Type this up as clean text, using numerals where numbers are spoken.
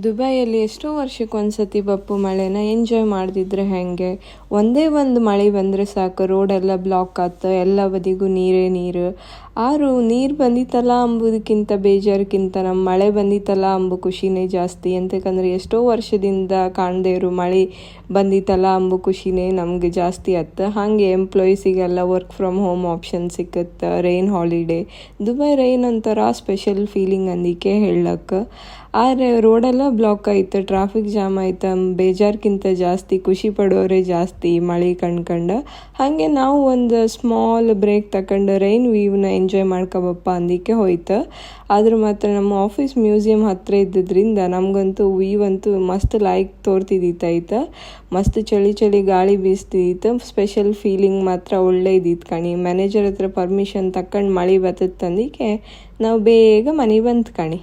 ದುಬೈಯಲ್ಲಿ ಎಷ್ಟೋ ವರ್ಷಕ್ಕೊಂದ್ಸತಿ ಬಪ್ಪು ಮಳೆನ ಎಂಜಾಯ್ ಮಾಡ್ದಿದ್ರೆ ಹೆಂಗೆ. ಒಂದೇ ಒಂದು ಮಳೆ ಬಂದರೆ ಸಾಕು, ರೋಡೆಲ್ಲ ಬ್ಲಾಕ್ ಆತ, ಎಲ್ಲ ಬದಿಗೂ ನೀರೇ ನೀರು. ಆರು ನೀರು ಬಂದಿತ್ತಲ್ಲ ಅಂಬುದಕ್ಕಿಂತ ಬೇಜಾರಕ್ಕಿಂತ ನಮ್ಮ ಮಳೆ ಬಂದಿತ್ತಲ್ಲ ಅಂಬು ಖುಷಿನೇ ಜಾಸ್ತಿ. ಎಂತಕ್ಕಂದ್ರೆ ಎಷ್ಟೋ ವರ್ಷದಿಂದ ಕಾಣದೇ ಇರೋ ಮಳೆ ಬಂದಿತ್ತಲ್ಲ ಅಂಬು ಖುಷಿನೇ ನಮ್ಗೆ ಜಾಸ್ತಿ ಆಯ್ತು. ಹಾಗೆ ಎಂಪ್ಲಾಯೀಸಿಗೆಲ್ಲ ವರ್ಕ್ ಫ್ರಮ್ ಹೋಮ್ ಆಪ್ಷನ್ ಸಿಕ್ಕುತ್ತೆ, ರೈನ್ ಹಾಲಿಡೇ. ದುಬೈ ರೈನ್ ಒಂಥರ ಸ್ಪೆಷಲ್ ಫೀಲಿಂಗ್ ಅಂದಿಕೆ ಹೇಳಕ್ಕೆ. ಆದರೆ ರೋಡೆಲ್ಲ ಬ್ಲಾಕ್ ಆಯ್ತು, ಟ್ರಾಫಿಕ್ ಜಾಮ್ ಆಯ್ತು, ಬೇಜಾರ್ಕಿಂತ ಜಾಸ್ತಿ ಖುಷಿ ಪಡೋರೇ ಜಾಸ್ತಿ ಮಳೆ ಕಂಡ್ಕಂಡು. ಹಾಗೆ ನಾವು ಒಂದು ಸ್ಮಾಲ್ ಬ್ರೇಕ್ ತಗೊಂಡು ರೈನ್ ವ್ಯೂನ ಎಂಜಾಯ್ ಮಾಡ್ಕೊಬಪ್ಪ ಅಂದಿಕ್ಕೆ ಹೋಯ್ತು. ಆದ್ರೆ ಮಾತ್ರ ನಮ್ಮ ಆಫೀಸ್ ಮ್ಯೂಸಿಯಂ ಹತ್ತಿರ ಇದ್ದಿದ್ದರಿಂದ ನಮಗಂತೂ ವ್ಯೂ ಅಂತೂ ಮಸ್ತ್ ಲೈಕ್ ತೋರ್ತಿದ್ದಿತ್ತಾಯ್ತು. ಮಸ್ತ್ ಚಳಿ ಚಳಿ ಗಾಳಿ ಬೀಸ್ತಿದ್ದಿತ್ತು. ಸ್ಪೆಷಲ್ ಫೀಲಿಂಗ್ ಮಾತ್ರ ಒಳ್ಳೆ ಇದ್ದಿತ್ತು ಕಣಿ. ಮ್ಯಾನೇಜರ್ ಹತ್ರ ಪರ್ಮಿಷನ್ ತಕೊಂಡು ಮಳೆ ಬರ್ತದಂದಿಕ್ಕೆ ನಾವು ಬೇಗ ಮನೆ ಬಂತು ಕಣಿ.